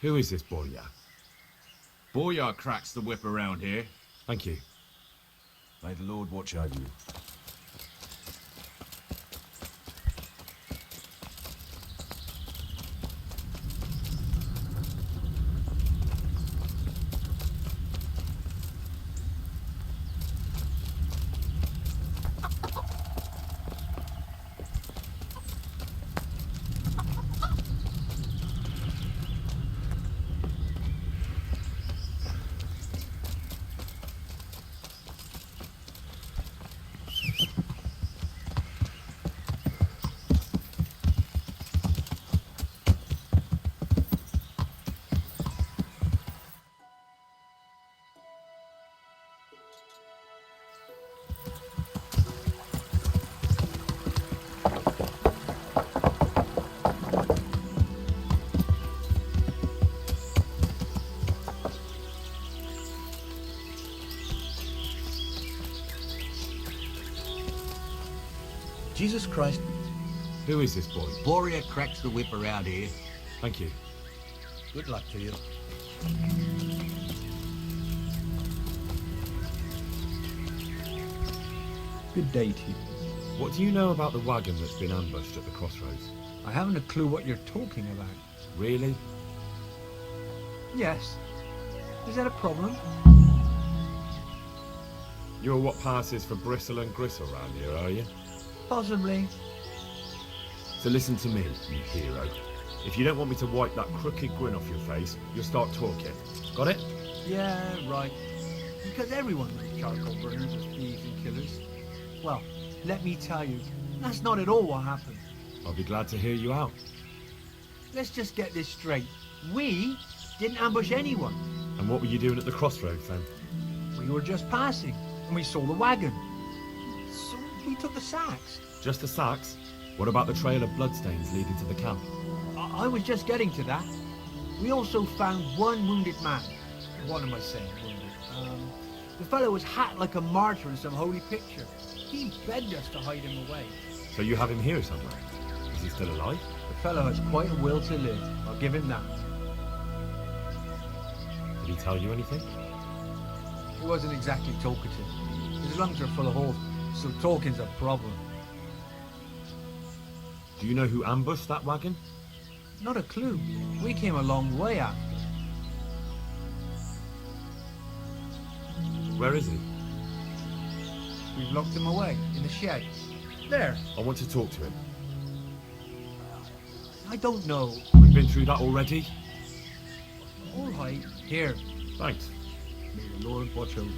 Who is this Borya? Borya cracks the whip around here. Thank you. May the Lord watch over you. Jesus Christ. Who is this boy? Borya cracks the whip around here. Thank you. Good luck to you. Good day to you. What do you know about the wagon that's been ambushed at the crossroads? I haven't a clue what you're talking about. Really? Yes. Is that a problem? You're what passes for bristle and gristle round here, are you? Possibly. So listen to me, you hero. If you don't want me to wipe that crooked grin off your face, you'll start talking. Got it? Yeah, right. Because everyone knows charcoal burners as thieves and killers. Well, let me tell you, that's not at all what happened. I'll be glad to hear you out. Let's just get this straight. We didn't ambush anyone. And what were you doing at the crossroads then? We were just passing, and we saw the wagon. So we took the sacks. Just the sacks? What about the trail of bloodstains leading to the camp? I was just getting to that. We also found one wounded man. What am I saying, wounded? The fellow was hacked like a martyr in some holy picture. He begged us to hide him away. So you have him here somewhere? Is he still alive? The fellow has quite a will to live. I'll give him that. Did he tell you anything? He wasn't exactly talkative. His lungs are full of holes, so talking's a problem. Do you know who ambushed that wagon? Not a clue. We came a long way after. Where is he? We've locked him away in the shed. There. I want to talk to him. I don't know. We've been through that already. All right. Here. Thanks. May the Lord watch over you.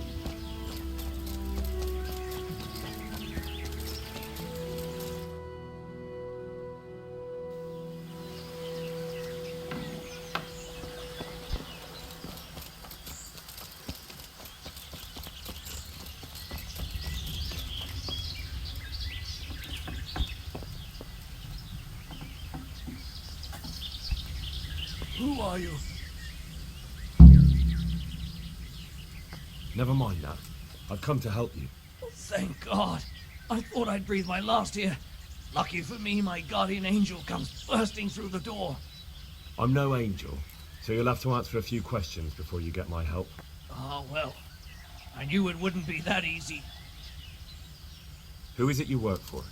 Who are you? Never mind that. I've come to help you. Thank God. I thought I'd breathe my last here. Lucky for me, my guardian angel comes bursting through the door. I'm no angel, so you'll have to answer a few questions before you get my help. Ah, well. I knew it wouldn't be that easy. Who is it you work for?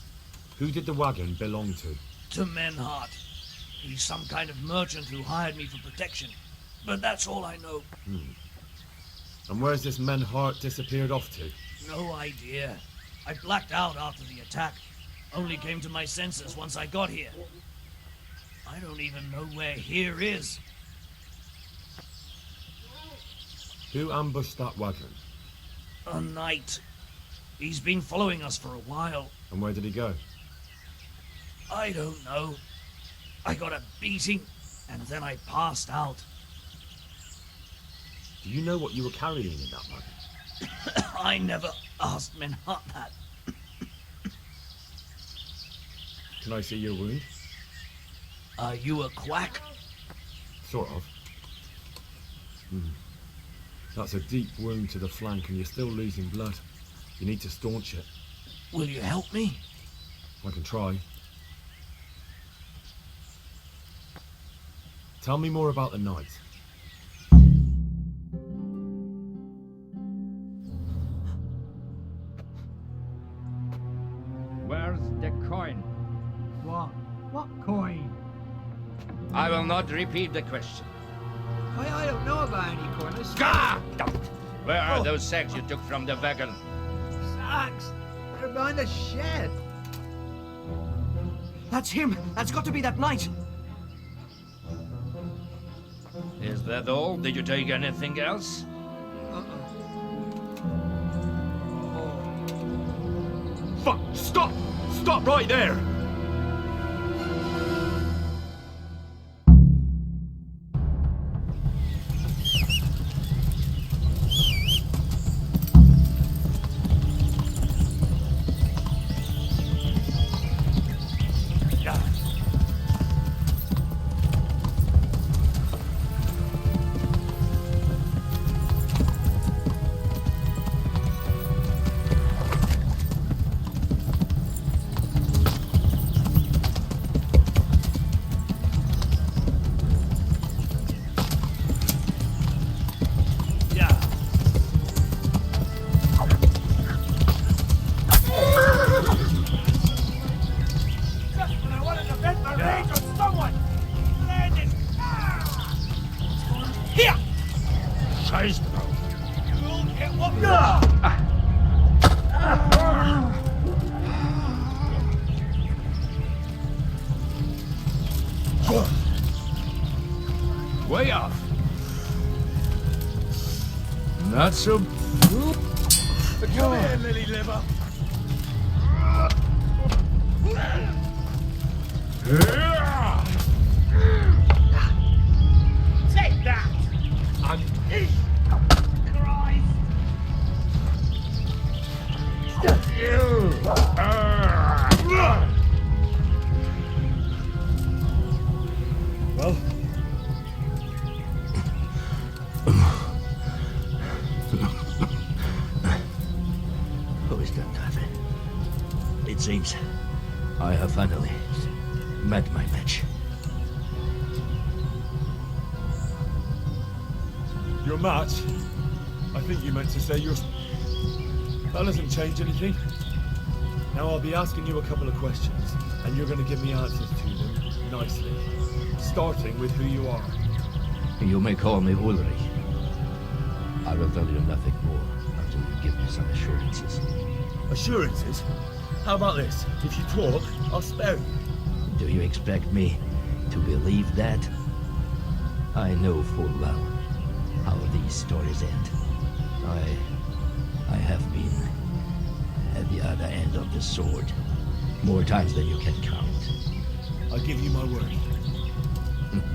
Who did the wagon belong to? To Menhart. He's some kind of merchant who hired me for protection. But that's all I know. And where's this Menhart disappeared off to? No idea. I blacked out after the attack. Only came to my senses once I got here. I don't even know where here is. Who ambushed that wagon? A knight. He's been following us for a while. And where did he go? I don't know. I got a beating, and then I passed out. Do you know what you were carrying in that wagon? I never asked Menhart that. Can I see your wound? Are you a quack? Sort of. That's a deep wound to the flank and you're still losing blood. You need to staunch it. Will you help me? I can try. Tell me more about the night. Where's the coin? What? What coin? I will not repeat the question. I don't know about any coin. I swear. Gah! Where are those sacks you took from the wagon? Sacks! They're behind the shed. That's him! That's got to be that knight! Is that all? Did you take anything else? Fuck! Stop! Stop right there! Way off. Not so... Come here, lily liver! Take that! Well, Who is that, David? It seems I have finally met my match. your match? I think you meant to say your... That doesn't change anything. Now I'll be asking you a couple of questions, and you're going to give me answers to them nicely. Starting with who you are. You may call me Ulrich. I will tell you nothing more until you give me some assurances. Assurances? How about this? If you talk, I'll spare you. Do you expect me to believe that? I know full well how these stories end. I have been at the other end of the sword more times than you can count. I give you my word.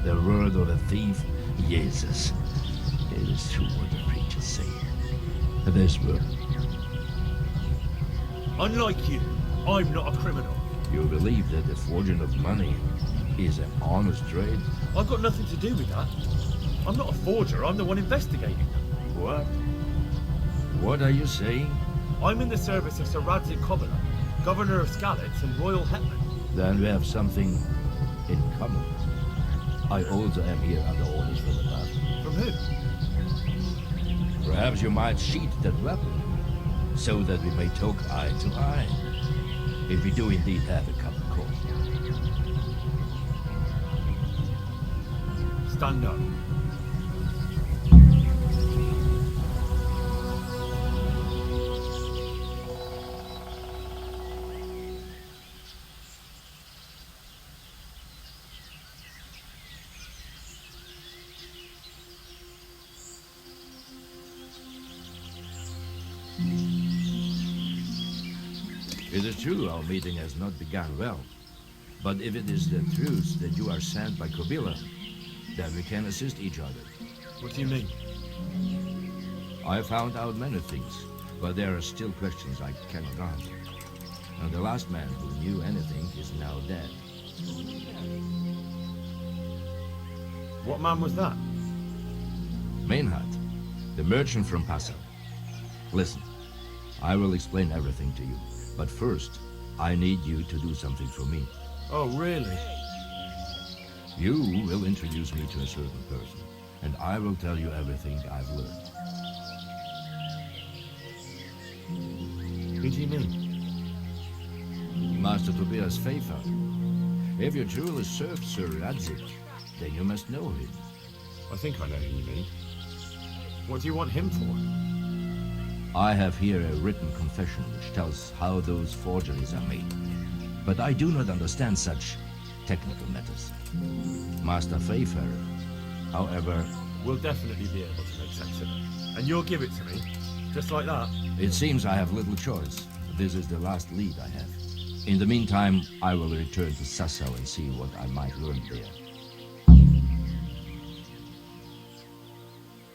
The word of a thief, Jesus. It is true what the preachers say. This word. Unlike you, I'm not a criminal. You believe that the forging of money is an honest trade? I've got nothing to do with that. I'm not a forger, I'm the one investigating. What? What are you saying? I'm in the service of Sir Radzig Kobyla, Governor of Skalitz and Royal Hetman. Then we have something in common. I also am here under orders from above. From who? Perhaps you might sheath that weapon, so that we may talk eye to eye. If we do indeed have a common cause. Stand up. It is true our meeting has not begun well. But if it is the truth that you are sent by Kobyla, then we can assist each other. What do you mean? I found out many things, but there are still questions I cannot answer. And the last man who knew anything is now dead. What man was that? Meinhard, the merchant from Passau. Listen, I will explain everything to you. But first, I need you to do something for me. Oh, really? You will introduce me to a certain person, and I will tell you everything I've learned. Who do you mean? Master Tobias Pfeiffer. If you truly served Sir Radzik, then you must know him. I think I know who you mean. What do you want him for? I have here a written confession which tells how those forgeries are made. But I do not understand such technical matters. Master Pfeiffer, however... We'll definitely be able to make sense of it. And you'll give it to me, just like that. It seems I have little choice. This is the last lead I have. In the meantime, I will return to Sasau and see what I might learn there.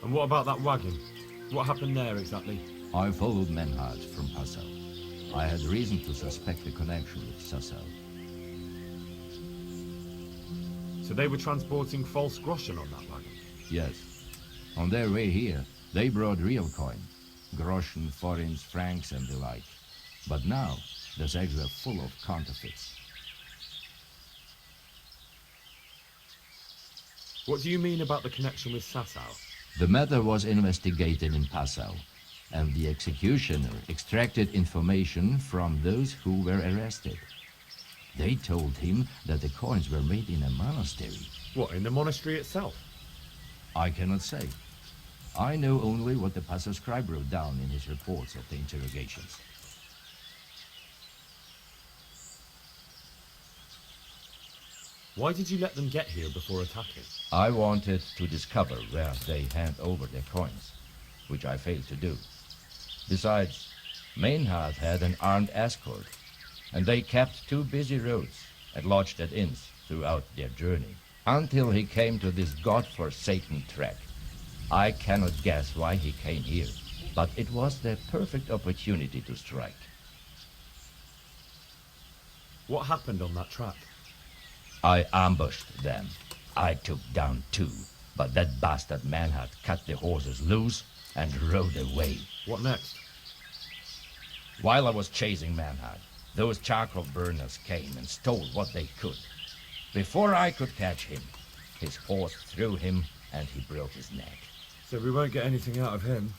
And what about that wagon? What happened there exactly? I followed Menhard from Passau. I had reason to suspect a connection with Sasau. So they were transporting false groschen on that wagon? Yes. On their way here, they brought real coin. Groschen, forints, francs, and the like. But now, the sacks were full of counterfeits. What do you mean about the connection with Sasau? The matter was investigated in Passau, and the executioner extracted information from those who were arrested. They told him that the coins were made in a monastery. What, in the monastery itself? I cannot say. I know only what the Passau scribe wrote down in his reports of the interrogations. Why did you let them get here before attacking? I wanted to discover where they hand over their coins, which I failed to do. Besides, Maynard had an armed escort, and they kept two busy roads and lodged at inns throughout their journey, until he came to this god-forsaken track. I cannot guess why he came here, but it was the perfect opportunity to strike. What happened on that track? I ambushed them. I took down two, but that bastard Manhart cut the horses loose and rode away. What next? While I was chasing Manhart, those charcoal burners came and stole what they could. Before I could catch him, his horse threw him and he broke his neck. So we won't get anything out of him?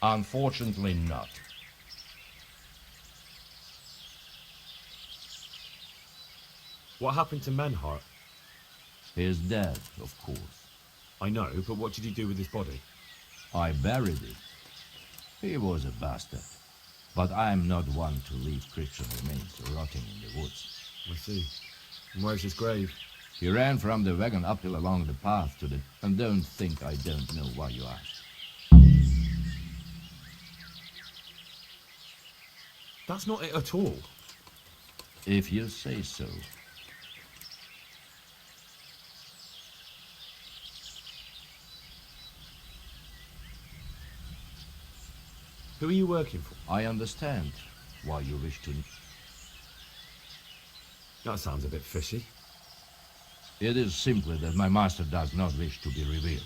Unfortunately not. What happened to Menhart? He is dead, of course. I know, but what did you do with his body? I buried it. He was a bastard. But I am not one to leave Christian remains rotting in the woods. I see. And where's his grave? He ran from the wagon uphill along the path to the... And don't think I don't know why you ask. That's not it at all. If you say so. Who are you working for? I understand why you wish to... That sounds a bit fishy. It is simply that my master does not wish to be revealed.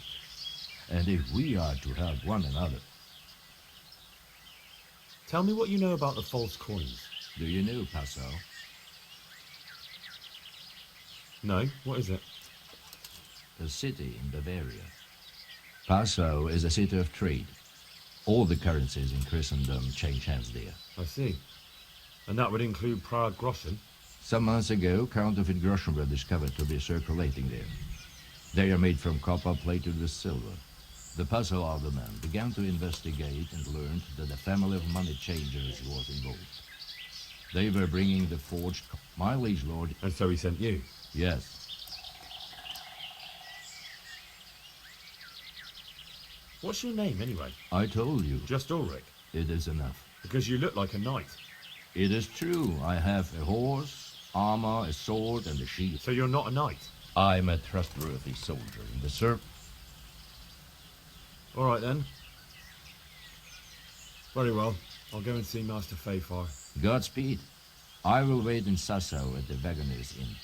And if we are to help one another... Tell me what you know about the false coins. Do you know Passau? No? What is it? A city in Bavaria. Passau is a city of trade. All the currencies in Christendom change hands there. I see. And that would include Prague groschen? Some months ago, counterfeit groschen were discovered to be circulating there. They are made from copper plated with silver. The Passau alderman began to investigate and learned that a family of money changers was involved. They were bringing the forged... My liege lord... And so he sent you? Yes. What's your name, anyway? I told you. Just Ulrich? It is enough. Because you look like a knight. It is true. I have a horse, armor, a sword, and a shield. So you're not a knight? I'm a trustworthy soldier in the service. All right, then. Very well. I'll go and see Master Pfeiffer. Godspeed. I will wait in Sasau at the Wagoners Inn.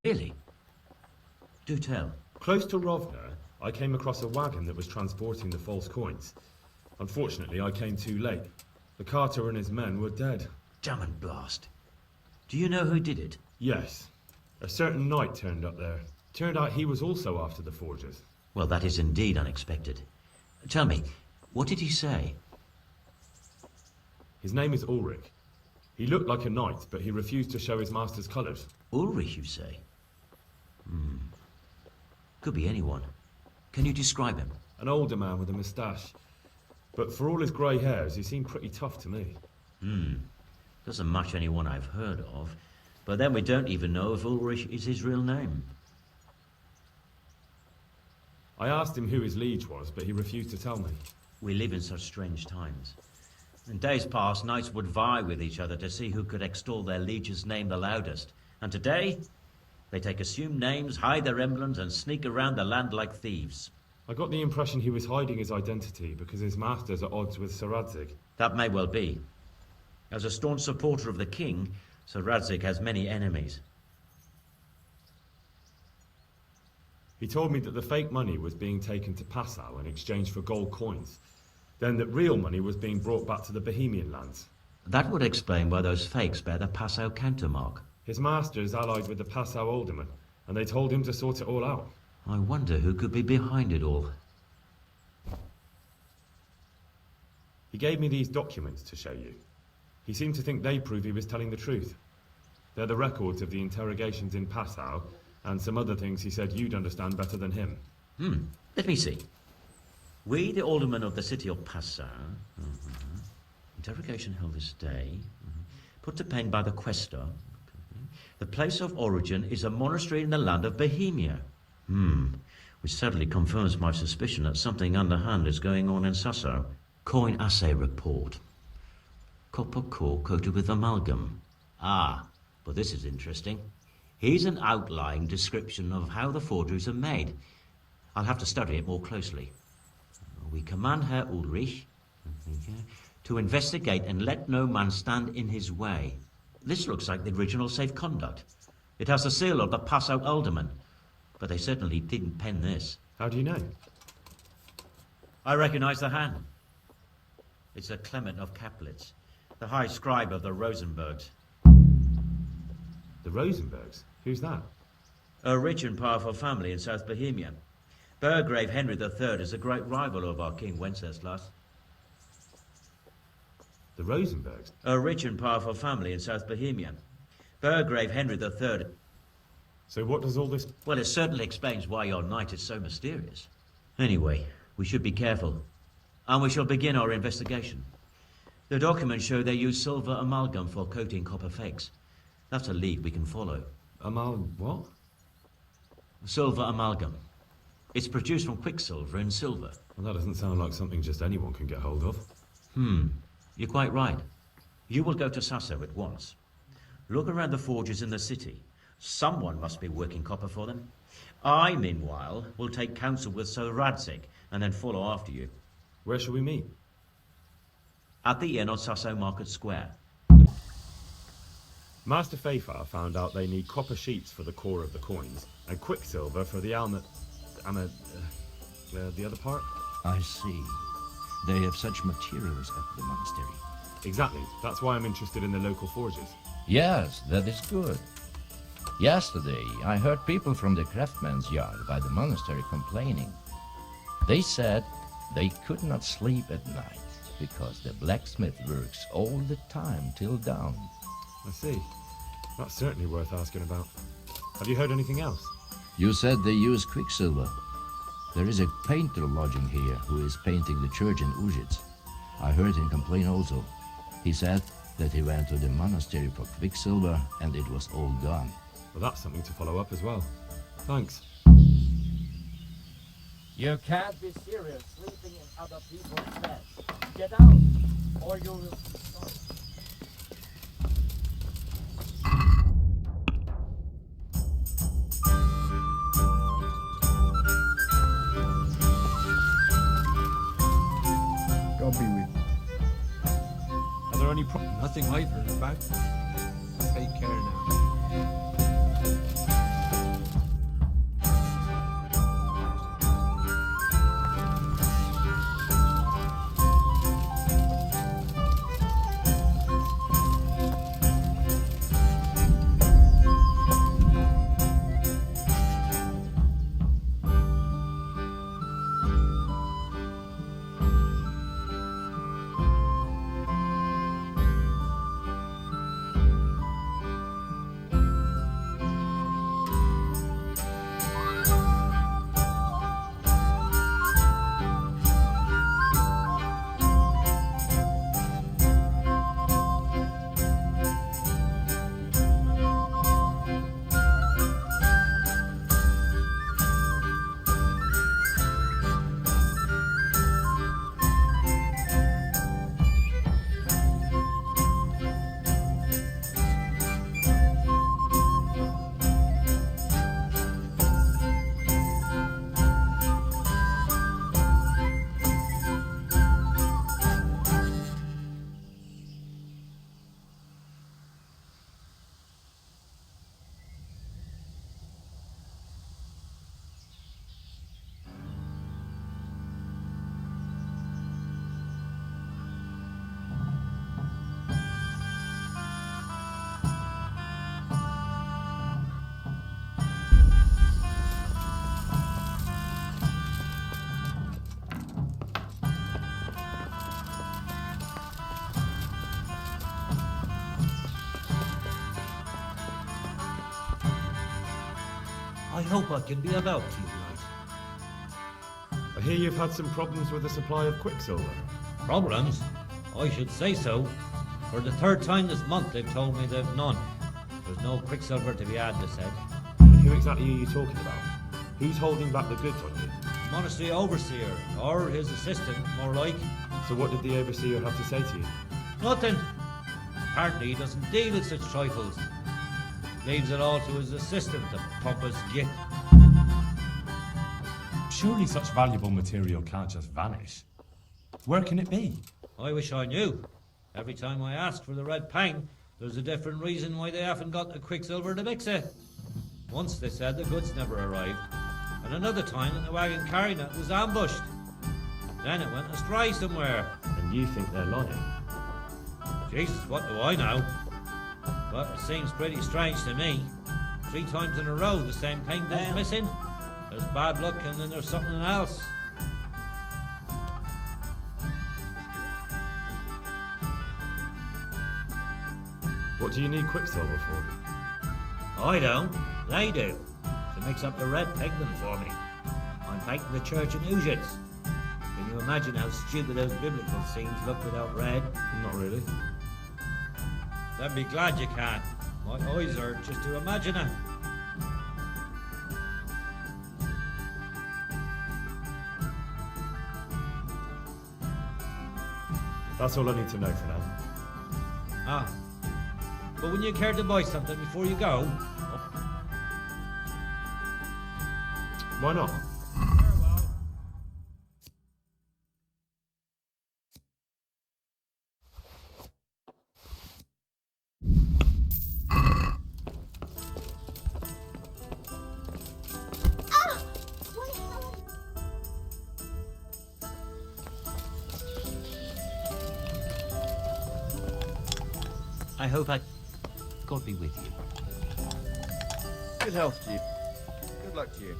Really? Do tell. Close to Rovna, I came across a wagon that was transporting the false coins. Unfortunately, I came too late. The carter and his men were dead. Damn and blast. Do you know who did it? Yes. A certain knight turned up there. Turned out he was also after the forgers. Well, that is indeed unexpected. Tell me, what did he say? His name is Ulrich. He looked like a knight, but he refused to show his master's colours. Ulrich, you say? Could be anyone. Can you describe him? An older man with a moustache. But for all his grey hairs, he seemed pretty tough to me. Doesn't match anyone I've heard of. But then we don't even know if Ulrich is his real name. I asked him who his liege was, but he refused to tell me. We live in such strange times. In days past, knights would vie with each other to see who could extol their liege's name the loudest. And today, they take assumed names, hide their emblems, and sneak around the land like thieves. I got the impression he was hiding his identity because his master's at odds with Sir Radzig. That may well be. As a staunch supporter of the king, Sir Radzig has many enemies. He told me that the fake money was being taken to Passau in exchange for gold coins. Then that real money was being brought back to the Bohemian lands. That would explain why those fakes bear the Passau countermark. His master is allied with the Passau alderman, and they told him to sort it all out. I wonder who could be behind it all. He gave me these documents to show you. He seemed to think they prove he was telling the truth. They're the records of the interrogations in Passau, and some other things he said you'd understand better than him. Let me see. We, the aldermen of the city of Passau, interrogation held this day, put to pen by the questor. The place of origin is a monastery in the land of Bohemia. Which certainly confirms my suspicion that something underhand is going on in Sasso. Coin assay report. Copper core coated with amalgam. But this is interesting. Here's an outline description of how the forgeries are made. I'll have to study it more closely. We command Herr Ulrich to investigate and let no man stand in his way. This looks like the original safe conduct. It has the seal of the Passau alderman, but they certainly didn't pen this. How do you know? I recognize the hand. It's a Clement of Kaplitz, the high scribe of the Rosenbergs. The Rosenbergs? Who's that? A rich and powerful family in South Bohemia. Burgrave Henry III is a great rival of our King Wenceslas. The Rosenbergs? A rich and powerful family in South Bohemia. Burgrave Henry III. So what does all this... Well, it certainly explains why your knight is so mysterious. Anyway, we should be careful. And we shall begin our investigation. The documents show they use silver amalgam for coating copper fakes. That's a lead we can follow. what? Silver amalgam. It's produced from quicksilver and silver. Well, that doesn't sound like something just anyone can get hold of. You're quite right. You will go to Sasso at once. Look around the forges in the city. Someone must be working copper for them. I, meanwhile, will take counsel with Sir Radzig and then follow after you. Where shall we meet? At the inn on Sasso Market Square. Master Fafar found out they need copper sheets for the core of the coins and quicksilver for the the other part? I see. They have such materials at the monastery. Exactly. That's why I'm interested in the local forges. Yes, that is good. Yesterday, I heard people from the craftsman's yard by the monastery complaining. They said they could not sleep at night because the blacksmith works all the time till dawn. I see. That's certainly worth asking about. Have you heard anything else? You said they use quicksilver. There is a painter lodging here who is painting the church in Ujits. I heard him complain also. He said that he went to the monastery for quicksilver and it was all gone. Well, that's something to follow up as well. Thanks. You can't be serious sleeping in other people's beds. Get out, or you will... God be with you. Are there any Nothing I've heard about. Take care now. I hope I can be of help to you, knight. I hear you've had some problems with the supply of quicksilver. Problems? I should say so. For the third time this month, they've told me they've none. There's no quicksilver to be had, they said. And who exactly are you talking about? Who's holding back the goods on you? Monastery overseer, or his assistant, more like. So what did the overseer have to say to you? Nothing. Apparently he doesn't deal with such trifles. Leaves it all to his assistant, the pompous git. Surely such valuable material can't just vanish. Where can it be? I wish I knew. Every time I ask for the red pang, there's a different reason why they haven't got the quicksilver to mix it. Once they said the goods never arrived, and another time that the wagon carrying it was ambushed. Then it went astray somewhere. And you think they're lying? Jesus, what do I know? But it seems pretty strange to me. 3 times in a row the same thing goes missing. There's bad luck and then there's something else. What do you need quicksilver for? I don't. They do. To mix up the red pigment for me. I'm painting the church in Ujits. Can you imagine how stupid those biblical scenes look without red? Not really. Then be glad you can. My eyes hurt just to imagine it. That's all I need to know for now. Ah. But when you care to buy something before you go... Why not? I hope God be with you. Good health to you. Good luck to you.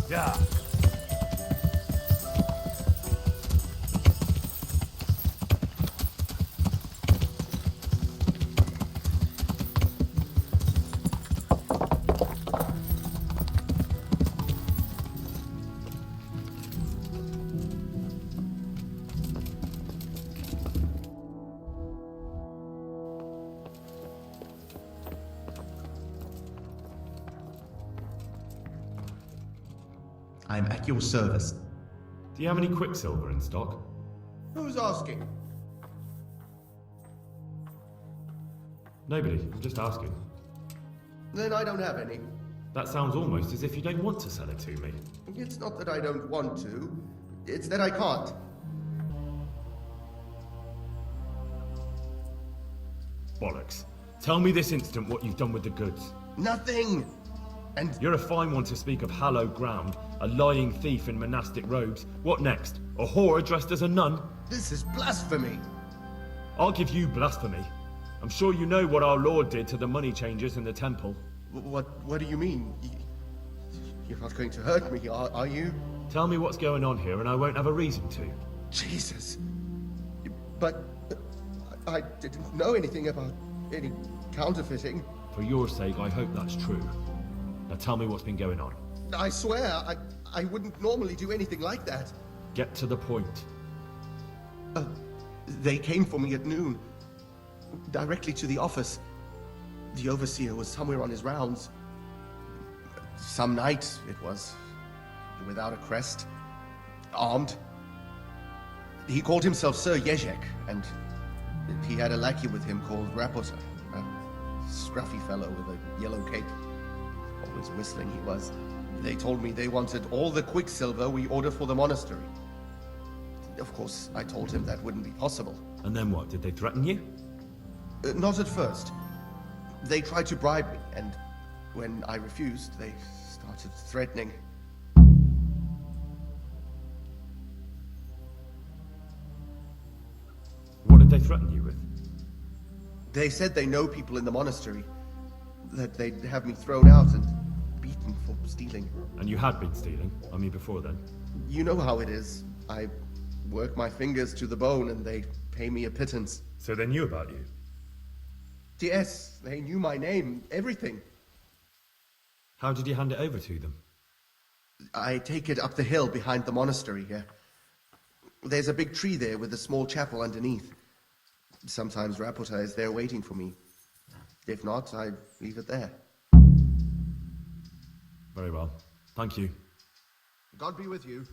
Yeah. I am at your service. Do you have any quicksilver in stock? Who's asking? Nobody. I'm just asking. Then I don't have any. That sounds almost as if you don't want to sell it to me. It's not that I don't want to. It's that I can't. Bollocks. Tell me this instant what you've done with the goods. Nothing! And You're a fine one to speak of hallowed ground, a lying thief in monastic robes. What next? A whore dressed as a nun? this is blasphemy! I'll give you blasphemy. I'm sure you know what our Lord did to the money changers in the temple. What do you mean? You're not going to hurt me, are you? Tell me what's going on here and I won't have a reason to. Jesus. But I didn't know anything about any counterfeiting. For your sake, I hope that's true. Now tell me what's been going on. I swear, I wouldn't normally do anything like that. Get to the point. They came for me at noon, directly to the office. The overseer was somewhere on his rounds. Some night, it was, without a crest, armed. He called himself Sir Jezek, and he had a lackey with him called Rapota, a scruffy fellow with a yellow cape. Always whistling he was. They told me they wanted all the quicksilver we ordered for the monastery. Of course, I told him that wouldn't be possible. And then what? Did they threaten you? Not at first. They tried to bribe me, and when I refused, they started threatening. What did they threaten you with? They said they know people in the monastery. That they'd have me thrown out and beaten for stealing. And you had been stealing? I mean, before then? You know how it is. I work my fingers to the bone and they pay me a pittance. So they knew about you? Yes, they knew my name, everything. How did you hand it over to them? I take it up the hill behind the monastery here. There's a big tree there with a small chapel underneath. Sometimes Rapota is there waiting for me. If not, I leave it there. Very well. Thank you. God be with you.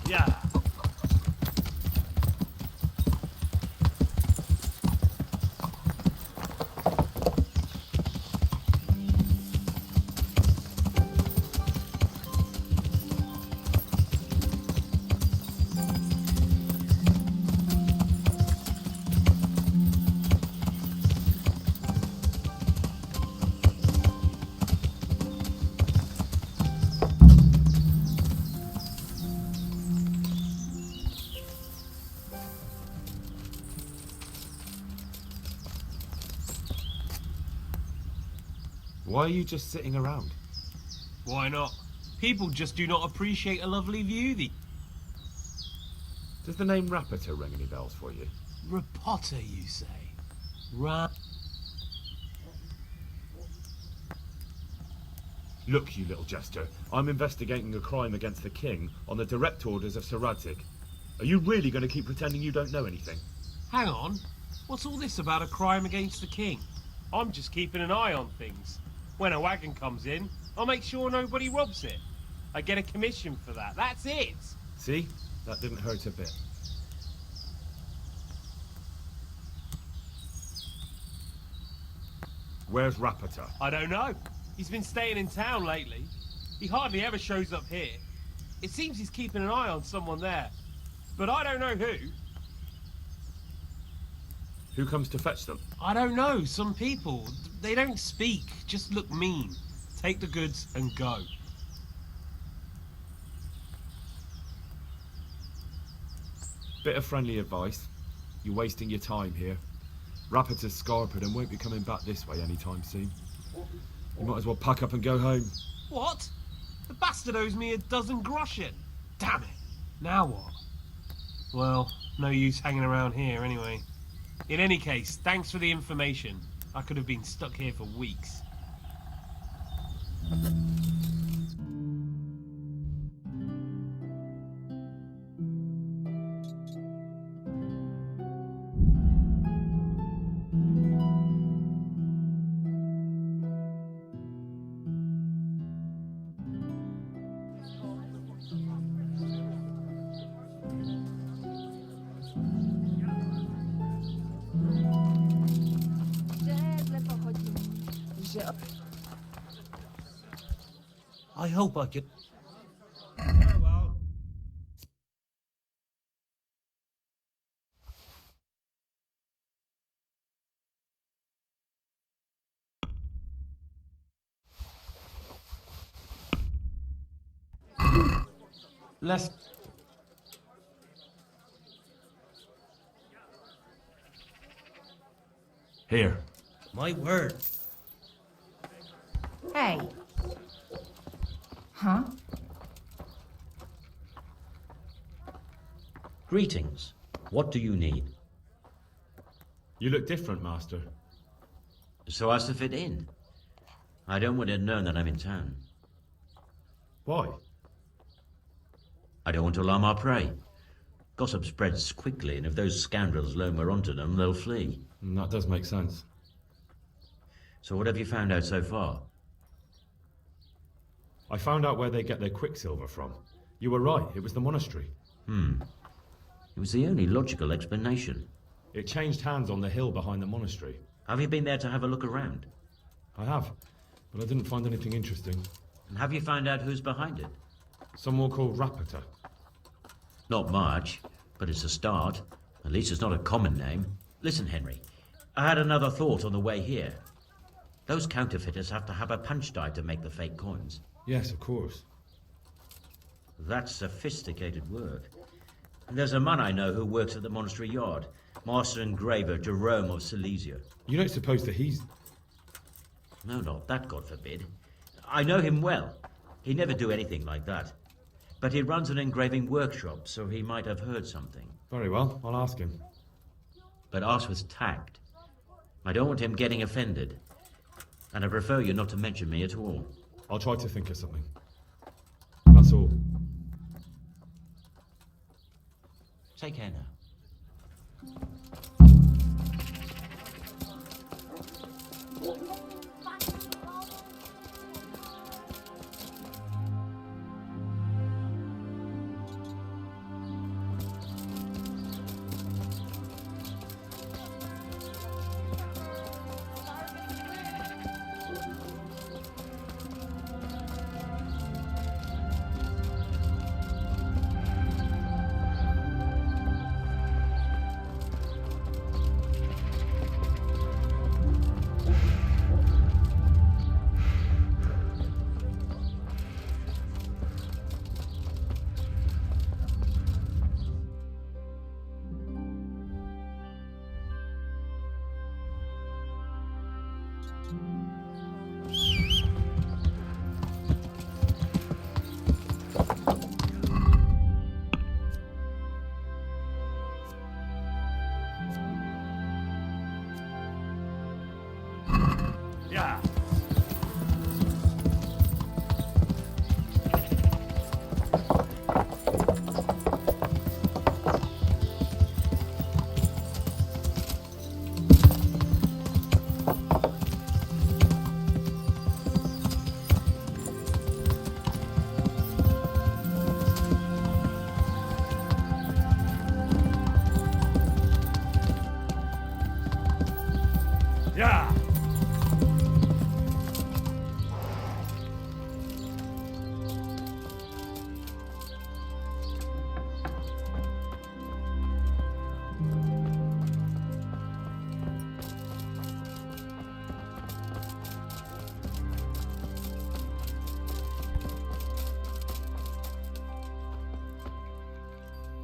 Yeah. Why are you just sitting around? Why not? People just do not appreciate a lovely view. Does the name Rapota ring any bells for you? Rapota, you say? Look, you little jester, I'm investigating a crime against the king on the direct orders of Sir Radzig. Are you really going to keep pretending you don't know anything? Hang on. What's all this about a crime against the king? I'm just keeping an eye on things. When a wagon comes in, I'll make sure nobody robs it. I get a commission for that. That's it. See? That didn't hurt a bit. Where's Rapota? I don't know. He's been staying in town lately. He hardly ever shows up here. It seems he's keeping an eye on someone there. But I don't know who. Who comes to fetch them? I don't know. Some people, they don't speak, just look mean. Take the goods and go. Bit of friendly advice. You're wasting your time here. Rapota's scarpered and won't be coming back this way anytime soon. You might as well pack up and go home. What? The bastard owes me a dozen groschen. Damn it. Now what? Well, no use hanging around here anyway. In any case, thanks for the information. I could have been stuck here for weeks. I hope I could... Let's... Here. My word. Hey. Huh? Greetings. What do you need? You look different, Master. So as to fit in. I don't want it known that I'm in town. Why? I don't want to alarm our prey. Gossip spreads quickly, and if those scoundrels loam her onto them, they'll flee. That does make sense. So what have you found out so far? I found out where they get their quicksilver from. You were right, it was the monastery. It was the only logical explanation. It changed hands on the hill behind the monastery. Have you been there to have a look around? I have, but I didn't find anything interesting. And have you found out who's behind it? Someone called Rapota. Not much, but it's a start. At least it's not a common name. Listen, Henry, I had another thought on the way here. Those counterfeiters have to have a punch die to make the fake coins. Yes, of course. That's sophisticated work. And there's a man I know who works at the monastery yard, Master Engraver Jerome of Silesia. You don't suppose that he's... No, not that, God forbid. I know him well. He'd never do anything like that. But he runs an engraving workshop, so he might have heard something. Very well, I'll ask him. But ask with tact. I don't want him getting offended. And I prefer you not to mention me at all. I'll try to think of something. That's all. Take care now. Yeah. Yeah.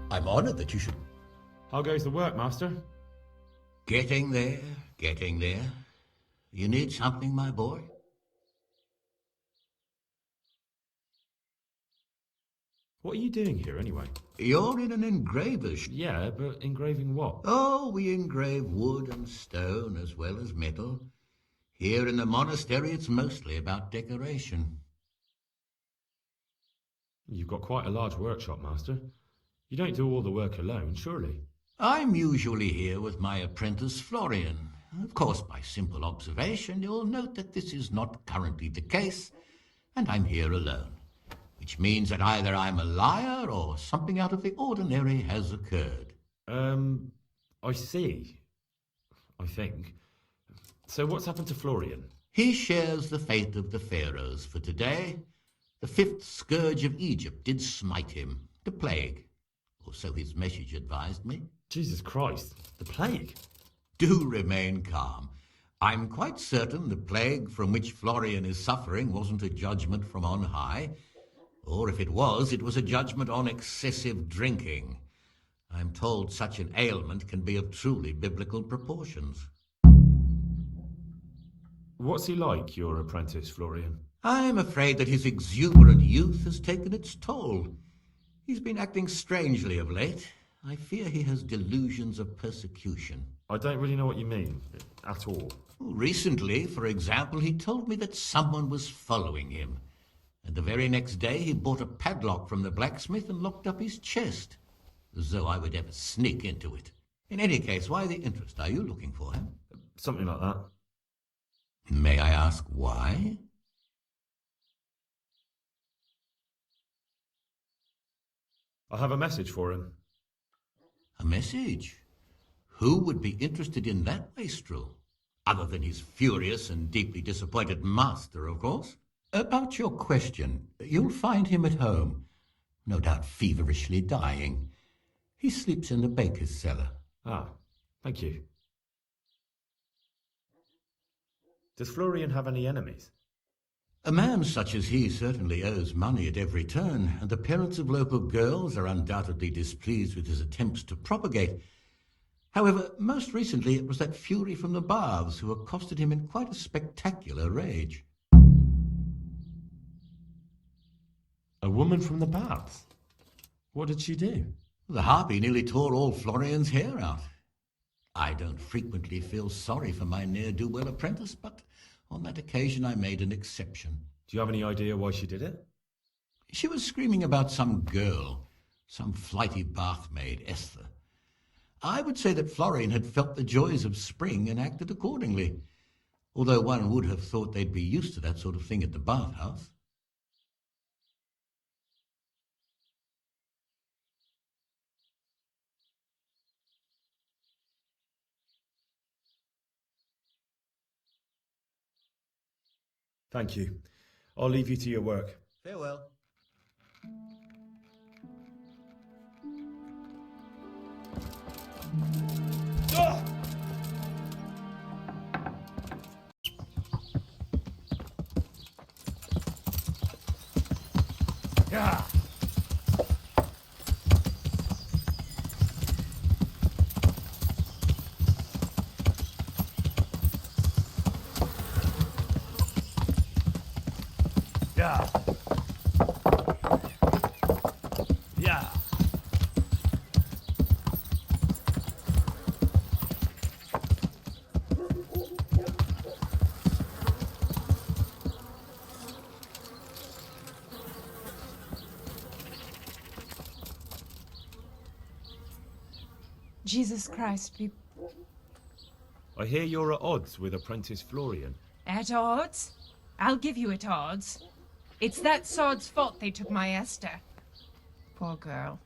I'm honored that you should... How goes the work, Master? Getting there, getting there. You need something, my boy? What are you doing here, anyway? You're in an engraver's... Yeah, but engraving what? Oh, we engrave wood and stone as well as metal. Here in the monastery, it's mostly about decoration. You've got quite a large workshop, Master. You don't do all the work alone, surely? I'm usually here with my apprentice, Florian. Of course, by simple observation, you'll note that this is not currently the case, and I'm here alone, which means that either I'm a liar or something out of the ordinary has occurred. I see. I think. So what's happened to Florian? He shares the fate of the pharaohs for today. The fifth scourge of Egypt did smite him, the plague. Or so his message advised me. Jesus Christ, the plague? Do remain calm. I'm quite certain the plague from which Florian is suffering wasn't a judgment from on high. Or if it was a judgment on excessive drinking. I'm told such an ailment can be of truly biblical proportions. What's he like, your apprentice, Florian? I'm afraid that his exuberant youth has taken its toll. He's been acting strangely of late. I fear he has delusions of persecution. I don't really know what you mean, at all. Recently, for example, he told me that someone was following him. And the very next day he bought a padlock from the blacksmith and locked up his chest. As though I would ever sneak into it. In any case, why the interest? Are you looking for him? Something like that. May I ask why? I have a message for him. A message? Who would be interested in that wastrel? Other than his furious and deeply disappointed master, of course. About your question, you'll find him at home. No doubt feverishly dying. He sleeps in the baker's cellar. Ah, thank you. Does Florian have any enemies? A man such as he certainly owes money at every turn, and the parents of local girls are undoubtedly displeased with his attempts to propagate. However, most recently it was that fury from the baths who accosted him in quite a spectacular rage. A woman from the baths? What did she do? The harpy nearly tore all Florian's hair out. I don't frequently feel sorry for my ne'er-do-well apprentice, but on that occasion I made an exception. Do you have any idea why she did it? She was screaming about some girl, some flighty bathmaid, Esther. I would say that Florian had felt the joys of spring and acted accordingly, although one would have thought they'd be used to that sort of thing at the bathhouse. Thank you. I'll leave you to your work. Farewell. Yeah. Yeah. Yeah. Jesus Christ, I hear you're at odds with apprentice Florian. At odds? I'll give you at odds. It's that sod's fault they took my Esther. Poor girl.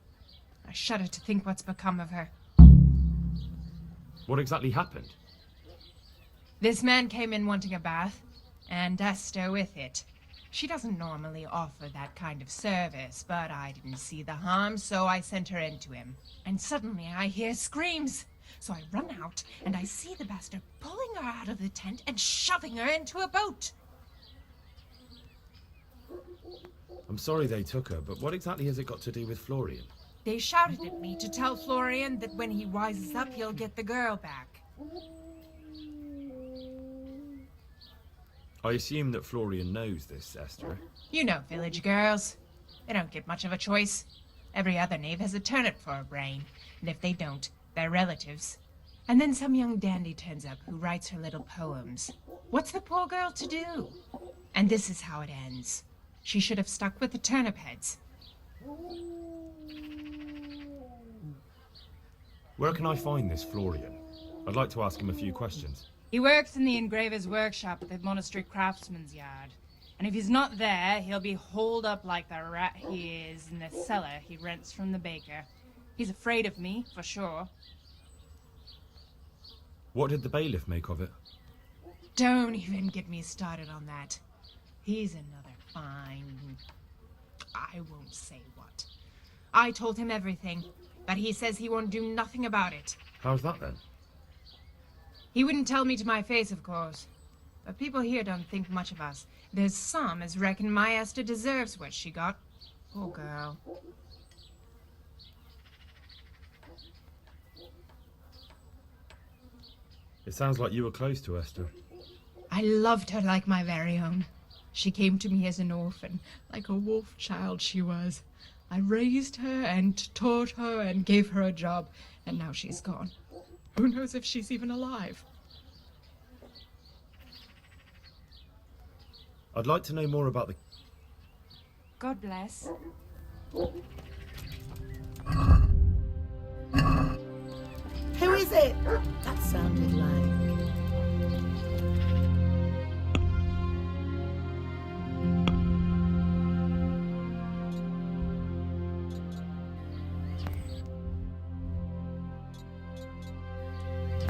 I shudder to think what's become of her. What exactly happened? This man came in wanting a bath, and Esther with it. She doesn't normally offer that kind of service, but I didn't see the harm, so I sent her in to him. And suddenly I hear screams. So I run out, and I see the bastard pulling her out of the tent and shoving her into a boat. I'm sorry they took her, but what exactly has it got to do with Florian? They shouted at me to tell Florian that when he wises up, he'll get the girl back. I assume that Florian knows this, Esther. You know village girls. They don't get much of a choice. Every other knave has a turnip for a brain, and if they don't, they're relatives. And then some young dandy turns up who writes her little poems. What's the poor girl to do? And this is how it ends. She should have stuck with the turnip heads. Where can I find this Florian? I'd like to ask him a few questions. He works in the engraver's workshop at the monastery craftsman's yard. And if he's not there, he'll be holed up like the rat he is in the cellar he rents from the baker. He's afraid of me, for sure. What did the bailiff make of it? Don't even get me started on that. He's another fine... I won't say what. I told him everything, but he says he won't do nothing about it. How's that then? He wouldn't tell me to my face, of course. But people here don't think much of us. There's some as reckon my Esther deserves what she got. Poor girl. It sounds like you were close to Esther. I loved her like my very own. She came to me as an orphan, like a wolf child she was. I raised her and taught her and gave her a job, and now she's gone. Who knows if she's even alive? I'd like to know more about the... God bless. Who is it? That sounded like...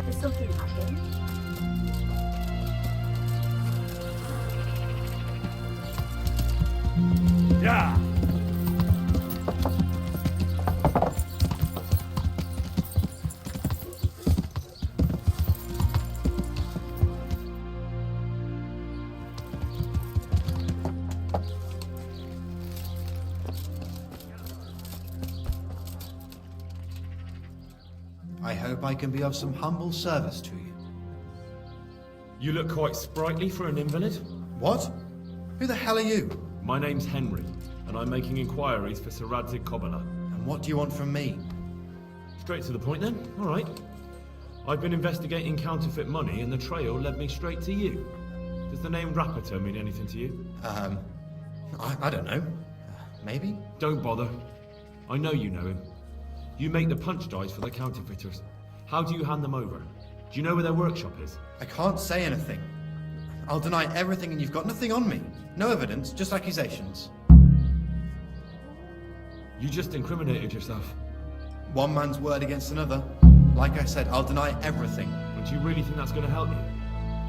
Did something happen? Yeah! hope I can be of some humble service to you. You look quite sprightly for an invalid. What? Who the hell are you? My name's Henry, and I'm making inquiries for Sir Radzig Kobyla. And what do you want from me? Straight to the point then? All right. I've been investigating counterfeit money, and the trail led me straight to you. Does the name Rapiter mean anything to you? I don't know. Maybe? Don't bother. I know you know him. You make the punch dice for the counterfeiters. How do you hand them over? Do you know where their workshop is? I can't say anything. I'll deny everything and you've got nothing on me. No evidence, just accusations. You just incriminated yourself. One man's word against another. Like I said, I'll deny everything. And do you really think that's going to help you?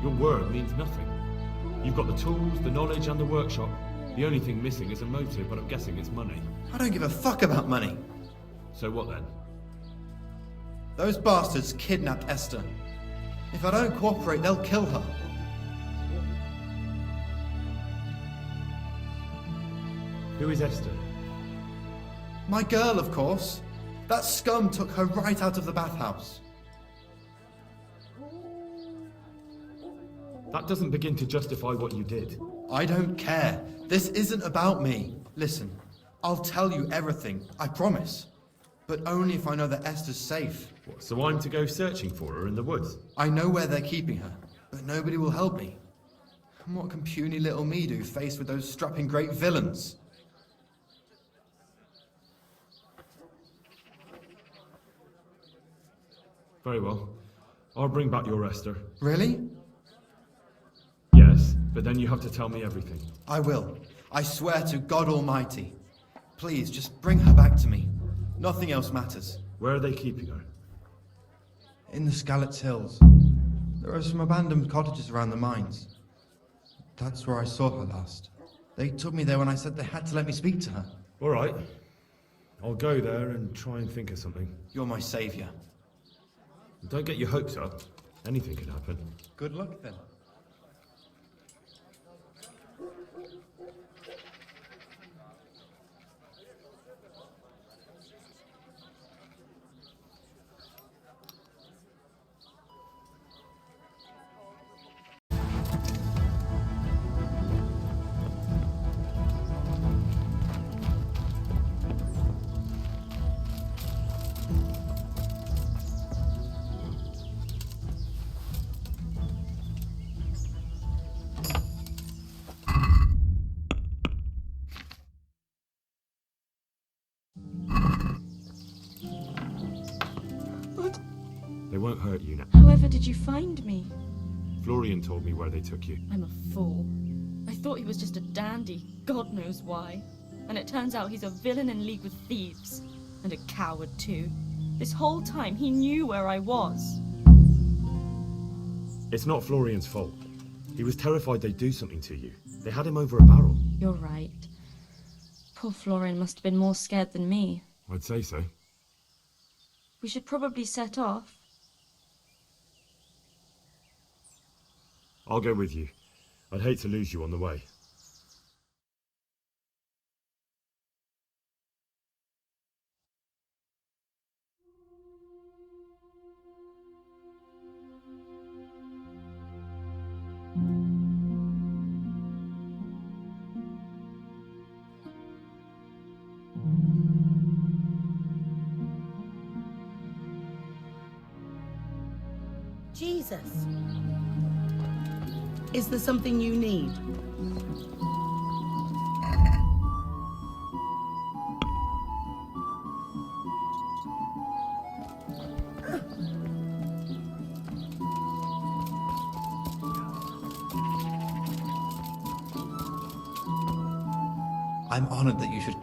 Your word means nothing. You've got the tools, the knowledge, and the workshop. The only thing missing is a motive, but I'm guessing it's money. I don't give a fuck about money. So what then? Those bastards kidnapped Esther. If I don't cooperate, they'll kill her. Who is Esther? My girl, of course. That scum took her right out of the bathhouse. That doesn't begin to justify what you did. I don't care. This isn't about me. Listen, I'll tell you everything, I promise. But only if I know that Esther's safe. What, so I'm to go searching for her in the woods? I know where they're keeping her, but nobody will help me. And what can puny little me do faced with those strapping great villains? Very well. I'll bring back your Esther. Really? Yes, but then you have to tell me everything. I will. I swear to God Almighty. Please, just bring her back to me. Nothing else matters. Where are they keeping her? In the Skalitz Hills. There are some abandoned cottages around the mines. That's where I saw her last. They took me there when I said they had to let me speak to her. All right. I'll go there and try and think of something. You're my saviour. Don't get your hopes up. Anything can happen. Good luck then. They won't hurt you now. However did you find me? Florian told me where they took you. I'm a fool. I thought he was just a dandy, God knows why. And it turns out he's a villain in league with thieves. And a coward too. This whole time he knew where I was. It's not Florian's fault. He was terrified they'd do something to you. They had him over a barrel. You're right. Poor Florian must have been more scared than me. I'd say so. We should probably set off. I'll go with you. I'd hate to lose you on the way. Jesus. Is there something you need? I'm honored that you should...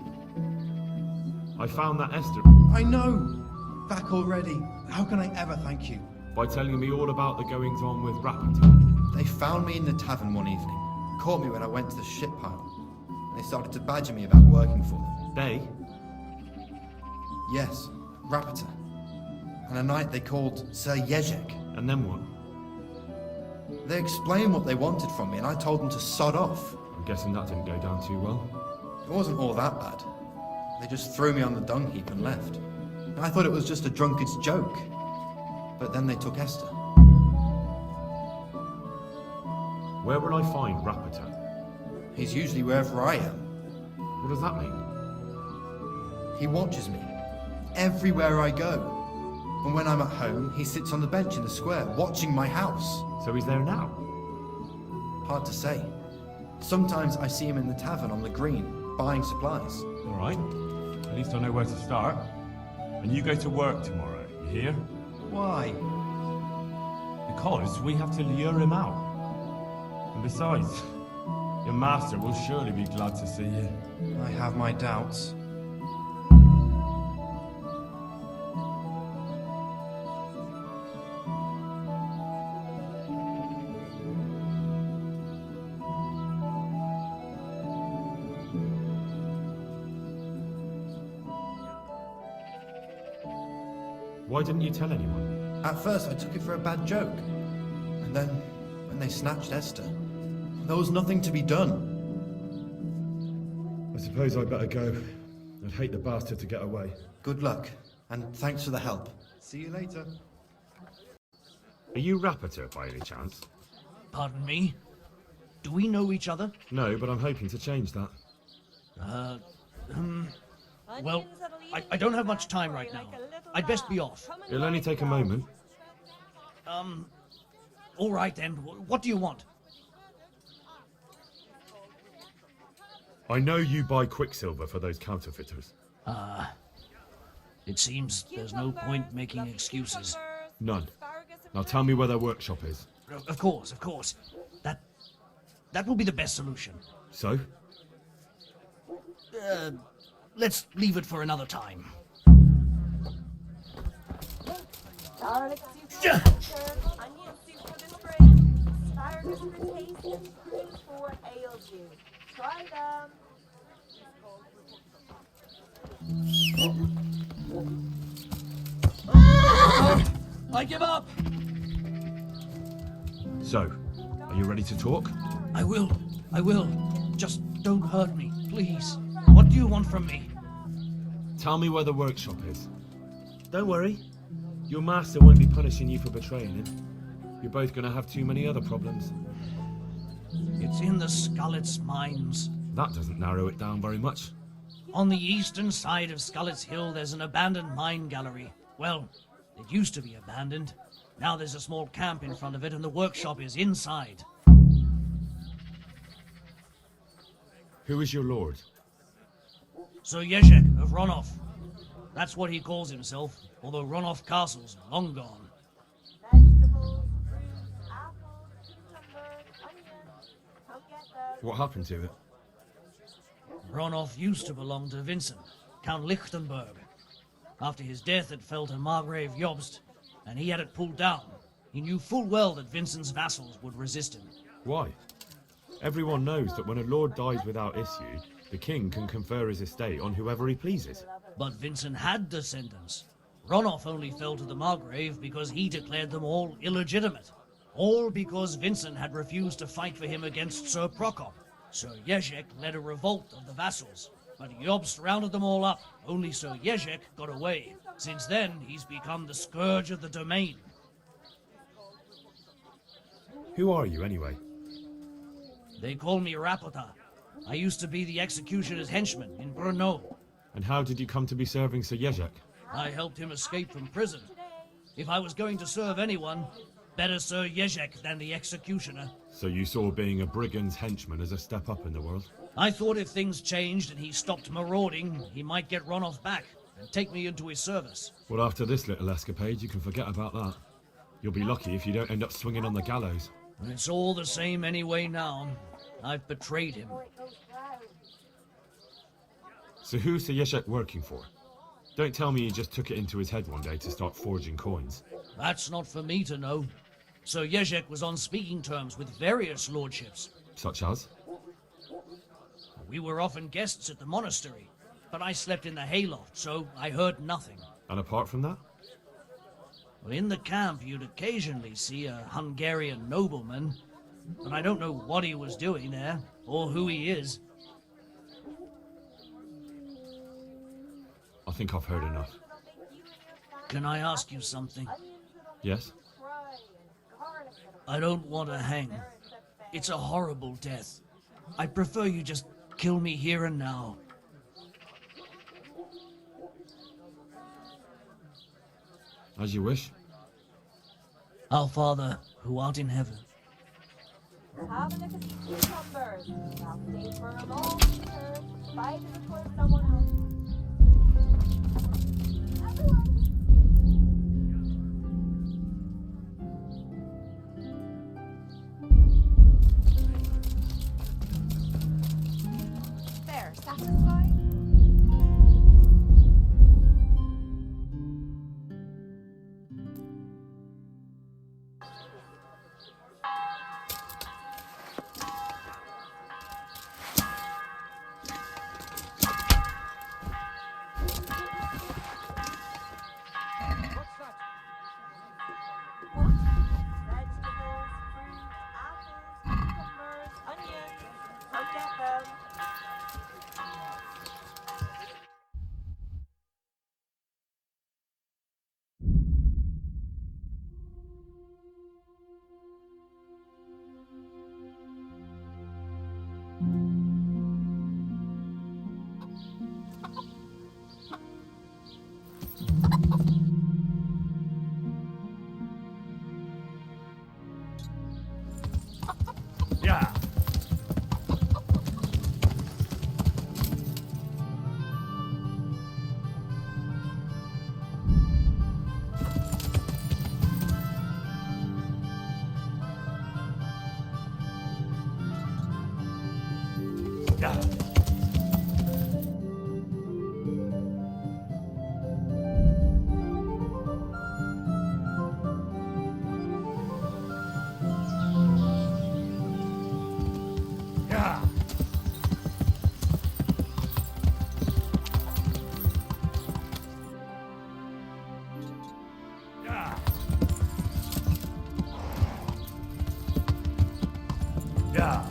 I found that Esther. I know! Back already. How can I ever thank you? By telling me all about the goings-on with Rapiter. They found me in the tavern one evening, caught me when I went to the ship pile, and they started to badger me about working for them. They? Yes, Rapiter. And a knight they called Sir Jezek. And then what? They explained what they wanted from me, and I told them to sod off. I'm guessing that didn't go down too well. It wasn't all that bad. They just threw me on the dung heap and left. And I thought it was just a drunkard's joke. but then they took Esther. Where will I find Rapita? He's usually wherever I am. What does that mean? He watches me, everywhere I go. And when I'm at home, he sits on the bench in the square, watching my house. So he's there now? Hard to say. Sometimes I see him in the tavern on the green, buying supplies. All right. At least I know where to start. And you go to work tomorrow, you hear? Why? Because we have to lure him out. And besides, your master will surely be glad to see you. I have my doubts. Why didn't you tell anyone? At first I took it for a bad joke. And then, when they snatched Esther, there was nothing to be done. I suppose I'd better go. I'd hate the bastard to get away. Good luck, and thanks for the help. See you later. Are you Rapita by any chance? Pardon me? Do we know each other? No, but I'm hoping to change that. Well, I don't have much time right now. I'd best be off. It'll only take a moment. All right then. What do you want? I know you buy quicksilver for those counterfeiters. It seems there's no point making excuses. None. Now tell me where their workshop is. Of course, of course. That will be the best solution. So? Let's leave it for another time. Garlic soup for dessert, onion soup for the spring, asparagus for taste, and cream for ale juice. Try them. I give up! So, are you ready to talk? I will. Just don't hurt me, please. What do you want from me? Tell me where the workshop is. Don't worry. Your master won't be punishing you for betraying him. You're both going to have too many other problems. It's in the Skullet's mines. That doesn't narrow it down very much. On the eastern side of Skullet's Hill, there's an abandoned mine gallery. Well, it used to be abandoned. Now there's a small camp in front of it, and the workshop is inside. Who is your lord? Sir Jezek of Ronov. That's what he calls himself, although Ronov Castle's long gone. Vegetables, fruit, apples, cucumbers, onions. Come get those. What happened to it? Ronov used to belong to Vincent, Count Lichtenberg. After his death, it fell to Margrave Jobst, and he had it pulled down. He knew full well that Vincent's vassals would resist him. Why? Everyone knows that when a lord dies without issue, the king can confer his estate on whoever he pleases. But Vincent had descendants. Ronov only fell to the Margrave because he declared them all illegitimate. All because Vincent had refused to fight for him against Sir Prokop. Sir Jezek led a revolt of the vassals, but Jobst rounded them all up. Only Sir Jezek got away. Since then, he's become the scourge of the domain. Who are you, anyway? They call me Rapota. I used to be the executioner's henchman in Brno. And how did you come to be serving Sir Jezek? I helped him escape from prison. If I was going to serve anyone, better Sir Jezek than the executioner. So you saw being a brigand's henchman as a step up in the world? I thought if things changed and he stopped marauding, he might get Ronov back and take me into his service. Well, after this little escapade, you can forget about that. You'll be lucky if you don't end up swinging on the gallows. It's all the same anyway now. I've betrayed him. So who's Sir Jezek working for? Don't tell me he just took it into his head one day to start forging coins. That's not for me to know. Sir Jezek was on speaking terms with various lordships. Such as? We were often guests at the monastery, but I slept in the hayloft, so I heard nothing. And apart from that? Well, in the camp, you'd occasionally see a Hungarian nobleman, but I don't know what he was doing there, or who he is. I think I've heard enough. Can I ask you something? Yes? I don't want to hang. It's a horrible death. I prefer you just kill me here and now. As you wish. Our Father, who art in heaven. Have a look at these cucumbers. Now stay for a long turn. Fight it before someone else. There, satisfied? Yeah. Yeah. Yeah. Yeah. Yeah.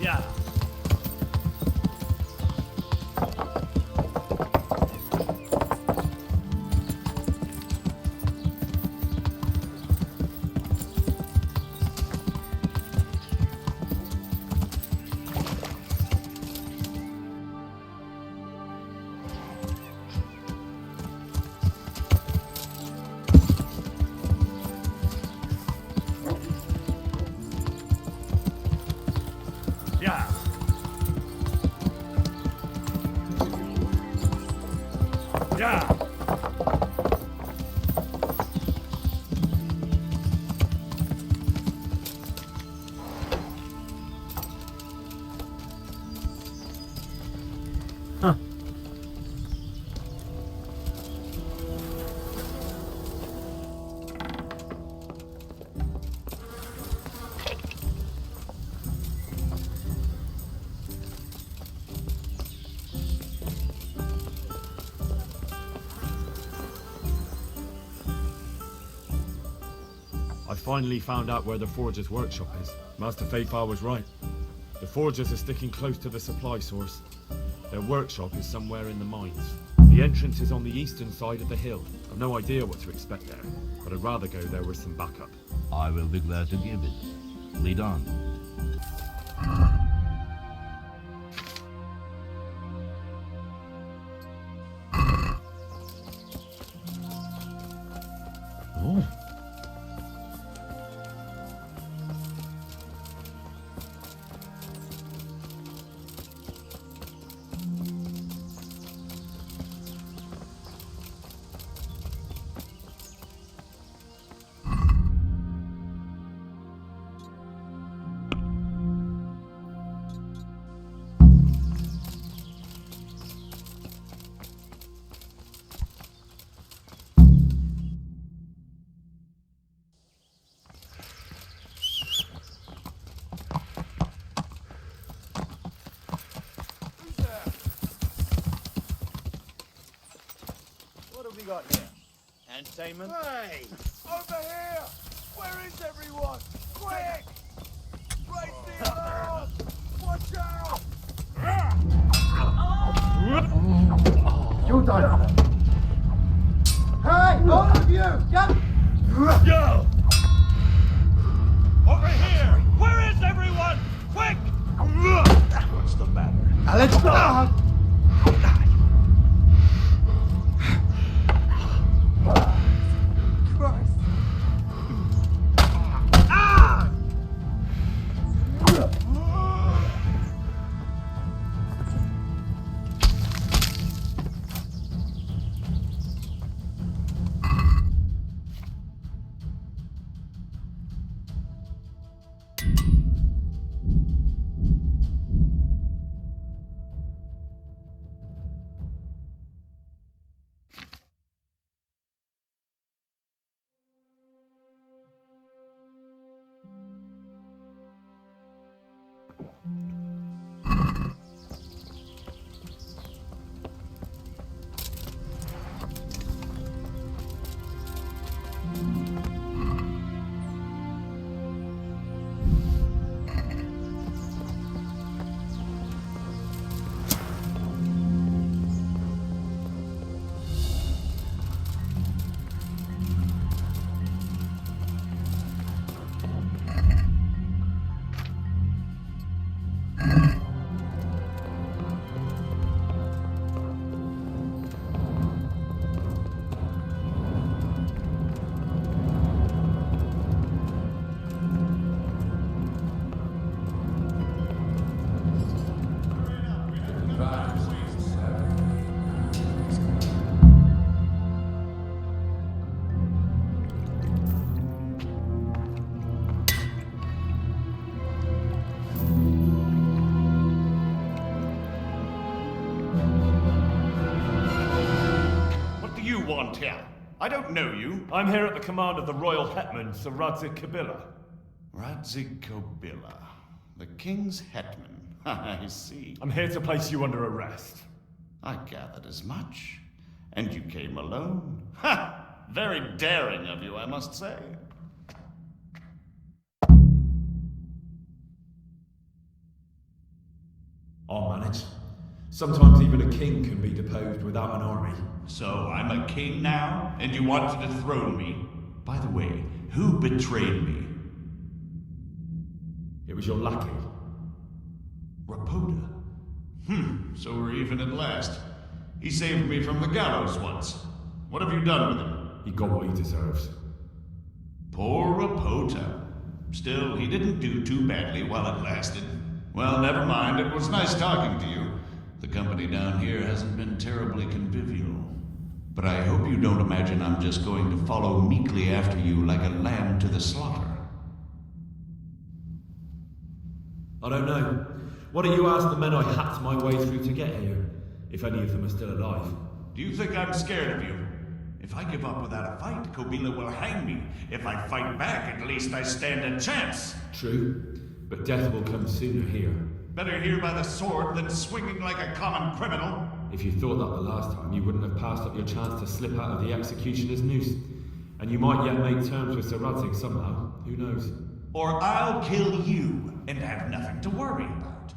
Yeah. Yeah. Yeah. Huh. I finally found out where the Forger's workshop is. Master Faithfar was right. The Forgers are sticking close to the supply source. Their workshop is somewhere in the mines. The entrance is on the eastern side of the hill. I've no idea what to expect there, but I'd rather go there with some backup. I will be glad to give it. Lead on. Oh. What have we got here? Entertainment? Hey! Over here! Where is everyone? Quick! Raise the alarm! Watch out! You done. Hey, all of you, get. Yo! Over here! Where is everyone? Quick! What's the matter? Let's go. What do you want here? I don't know you. I'm here at the command of the royal hetman, Sir Radzik Kabila. Radzik Kobila, the king's hetman. I see. I'm here to place you under arrest. I gathered as much. And you came alone. Ha! Very daring of you, I must say. I'll manage. Sometimes even a king can be deposed without an army. So I'm a king now, and you want to dethrone me? By the way, who betrayed me? It was your lackey. Rapoda. So we're even at last. He saved me from the gallows once. What have you done with him? He got what he deserves. Poor Rapota. Still, he didn't do too badly while it lasted. Well, never mind. It was nice talking to you. The company down here hasn't been terribly convivial. But I hope you don't imagine I'm just going to follow meekly after you like a lamb to the slaughter. I don't know. Why don't you ask the men I hacked my way through to get here? If any of them are still alive. Do you think I'm scared of you? If I give up without a fight, Kobila will hang me. If I fight back, at least I stand a chance. True, but death will come sooner here. Better here by the sword than swinging like a common criminal. If you thought that the last time, you wouldn't have passed up your chance to slip out of the executioner's noose. And you might yet make terms with Sir Radzik somehow. Who knows? Or I'll kill you and have nothing to worry about.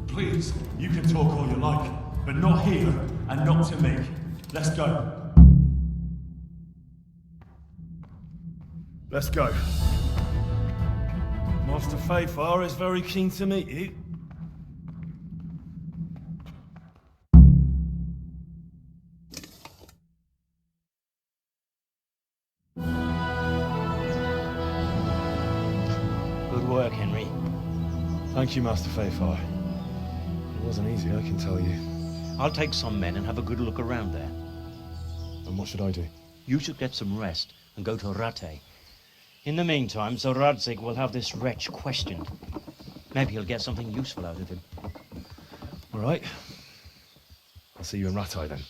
Please, you can talk all you like, but not here, and not to me. Let's go. Let's go. Master Fayfar is very keen to meet you. Good work, Henry. Thank you, Master Fayfar. It wasn't easy, I can tell you. I'll take some men and have a good look around there. And what should I do? You should get some rest and go to Rate. In the meantime, Sir Radzik will have this wretch questioned. Maybe he'll get something useful out of him. All right. I'll see you in Ratai then.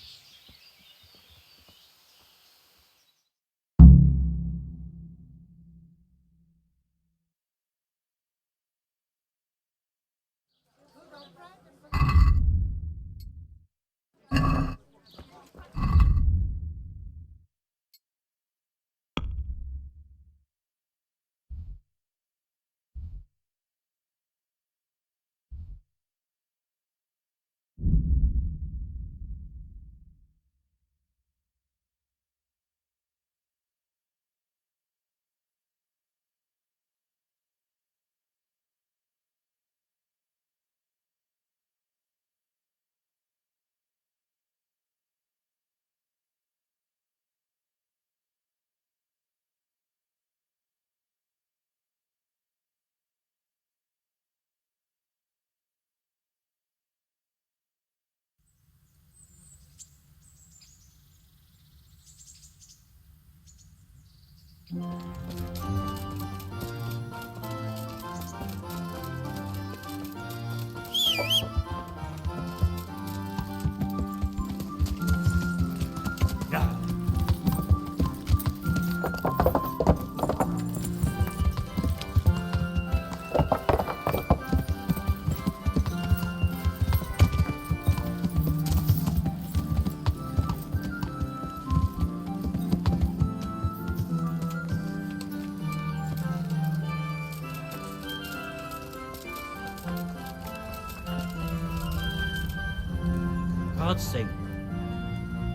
God's sake.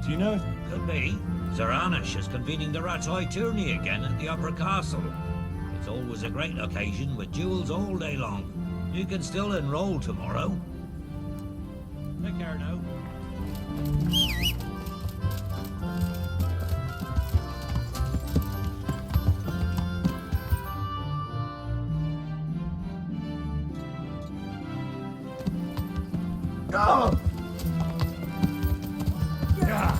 Do you know? Could be. Sir Anish is convening the Ratoi tourney again at the Upper Castle. It's always a great occasion with duels all day long. You can still enroll tomorrow. Take care now. Oh! Yeah.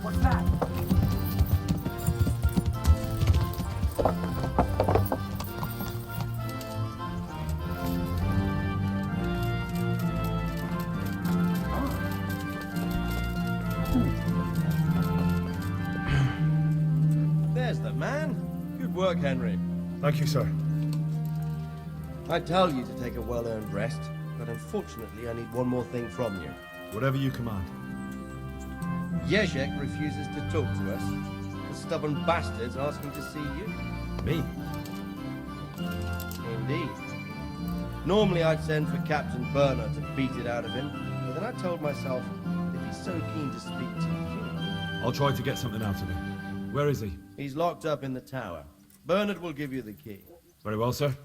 What's that? There's the man. Good work, Henry. Thank you, sir. I tell you to take a well-earned rest, but unfortunately I need one more thing from you. Whatever you command. Jezek refuses to talk to us. The stubborn bastard's asking to see you. Me? Indeed. Normally I'd send for Captain Burner to beat it out of him, but then I told myself, if he's so keen to speak to you... I'll try to get something out of him. Where is he? He's locked up in the tower. Bernard will give you the key. Very well, sir.